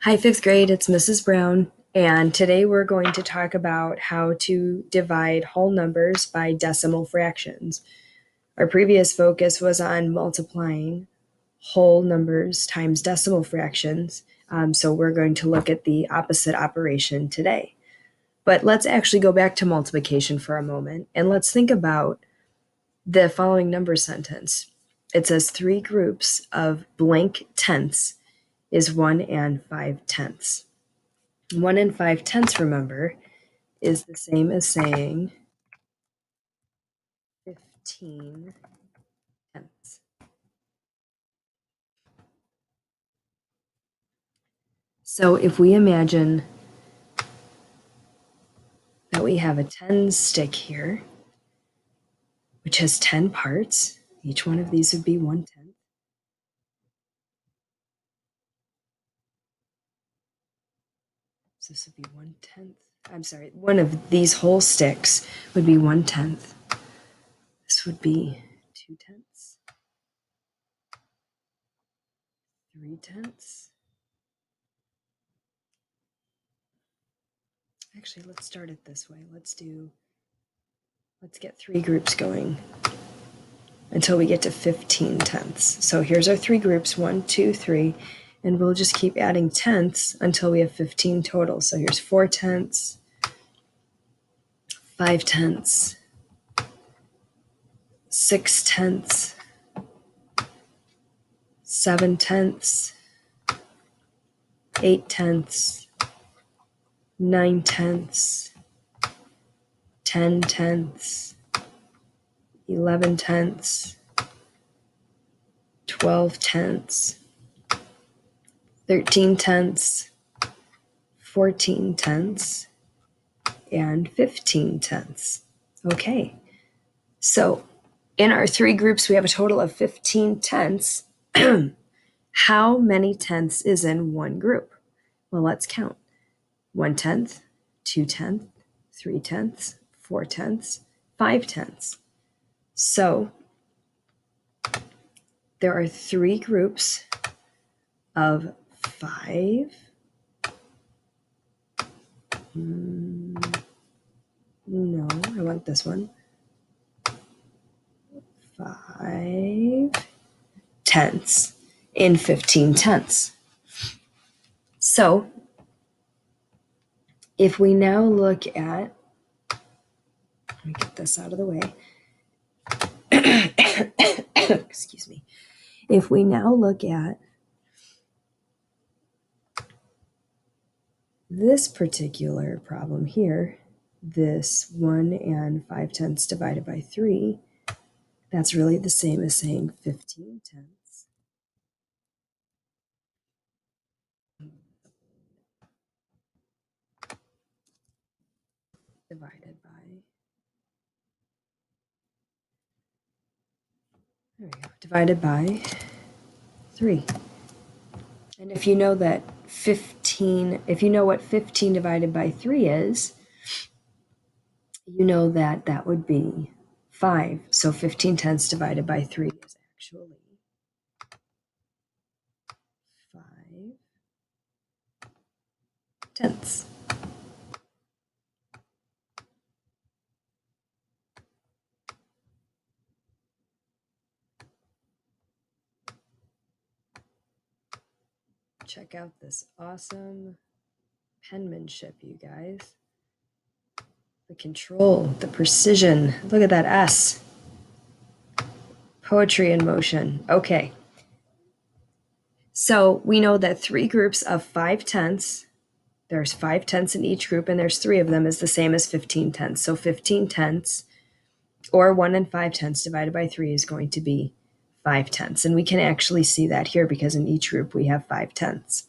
Hi, fifth grade, it's Mrs. Brown, and today we're going to talk about how to divide whole numbers by decimal fractions. Our previous focus was on multiplying whole numbers times decimal fractions, so we're going to look at the opposite operation today. But let's actually go back to multiplication for a moment, and let's think about the following number sentence. It says 3 groups of blank tenths is 1 and 5 tenths. 1 and 5 tenths, remember, is the same as saying 15 tenths. So if we imagine that we have a 10 stick here, which has 10 parts, each one of these would be 1/10. So this would be 1/10. I'm sorry, one of these whole sticks would be 1/10. This would be 2 tenths, 3 tenths. Actually, let's start it this way. Let's get 3 groups going until we get to 15 tenths. So here's our 3 groups, 1, 2, 3, and we'll just keep adding tenths until we have 15 total. So here's 4 tenths, 5 tenths, 6 tenths, 7 tenths, 8 tenths, 9 tenths, 10 tenths, 11 tenths, 12 tenths, 13 tenths, 14 tenths, and 15 tenths. Okay, so in our 3 groups, we have a total of 15 tenths. How many tenths is in one group? Well, let's count. 1/10, 2/10, 3/10, 4/10, 5/10. So there are 3 groups of 5. No, I want this one. 5 tenths in 15 tenths. So if we now look at, let me get this out of the way. Excuse me. If we now look at this particular problem here, this 1 and 5 tenths divided by 3, that's really the same as saying 15 tenths divided by, there we go, divided by 3. And if you know that 15, if you know what 15 divided by 3 is, you know that that would be 5. So 15 tenths divided by 3 is actually 5 tenths. Check out this awesome penmanship, you guys. The control, the precision. Look at that S. Poetry in motion. Okay. So we know that 3 groups of 5 tenths, there's 5 tenths in each group, and there's 3 of them, is the same as 15 tenths. So 15 tenths, or 1 and 5 tenths divided by 3, is going to be 5 tenths. And we can actually see that here because in each group we have 5 tenths.